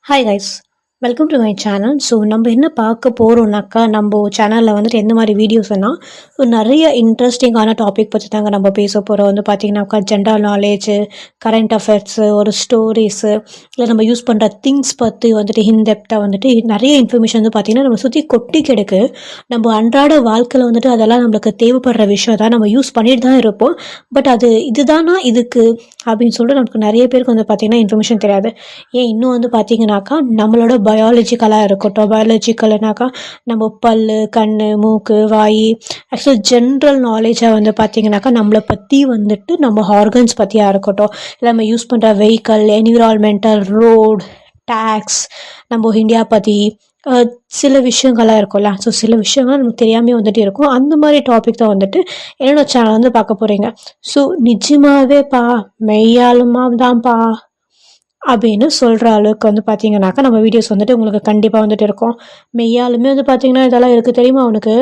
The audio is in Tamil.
Hi guys, welcome to my channel. So நம்ம என்ன பார்க்க போகிறோம்னாக்கா, நம்ம சேனலில் வந்துட்டு எந்த மாதிரி வீடியோஸ்னா நிறைய இன்ட்ரெஸ்டிங்கான டாபிக் பற்றி தாங்க நம்ம பேச போகிறோம். பார்த்தீங்கன்னாக்கா ஜென்ரல் நாலேஜு, கரண்ட் அஃபேர்ஸு, ஒரு ஸ்டோரிஸு, இல்லை நம்ம யூஸ் பண்ணுற திங்ஸ் பற்றி வந்துட்டு இன்டெப்த்தாக வந்துட்டு நிறைய இன்ஃபர்மேஷன் பார்த்தீங்கன்னா நம்ம சுற்றி கொட்டி கிடக்கு. நம்ம அன்றாட வாழ்க்கையில் வந்துட்டு அதெல்லாம் நம்மளுக்கு தேவைப்படுற விஷயம் தான், நம்ம யூஸ் பண்ணிட்டு தான் இருப்போம். பட் அது இதுதானா இதுக்கு அப்படின்னு சொல்லிட்டு நமக்கு நிறைய பேருக்கு பார்த்தீங்கன்னா இன்ஃபர்மேஷன் தெரியாது. ஏன் இன்னும் பார்த்தீங்கன்னாக்கா நம்மளோட பயாலஜிக்கலாக இருக்கட்டும், பயாலஜிக்கல்னாக்கா நம்ம பல், கண், மூக்கு, வாய், ஆக்சுவல் ஜென்ரல் நாலேஜாக பார்த்தீங்கன்னாக்கா நம்மளை பற்றி வந்துட்டு நம்ம ஆர்கன்ஸ் பற்றியாக இருக்கட்டும், இல்லை நம்ம யூஸ் பண்ணுற வெஹிக்கல், என்விரான்மெண்டல், ரோடு, டேக்ஸ், நம்ம இந்தியா பற்றி சில விஷயங்கள்லாம் இருக்கும்ல. ஸோ சில விஷயங்கள் நமக்கு தெரியாமல் வந்துட்டு இருக்கும். அந்த மாதிரி டாபிக் தான் வந்துட்டு என்னோட சேனல் பார்க்க போகிறீங்க. ஸோ நிஜமாவே மெய்யாலுமா தான்ப்பா அப்படின்னு சொல்கிற அளவுக்கு பார்த்தீங்கன்னாக்கா நம்ம வீடியோஸ் வந்துட்டு உங்களுக்கு கண்டிப்பாக வந்துட்டு இருக்கும். மெய்யாலுமே பார்த்தீங்கன்னா இதெல்லாம் இருக்குது தெரியுமா அவனுக்கு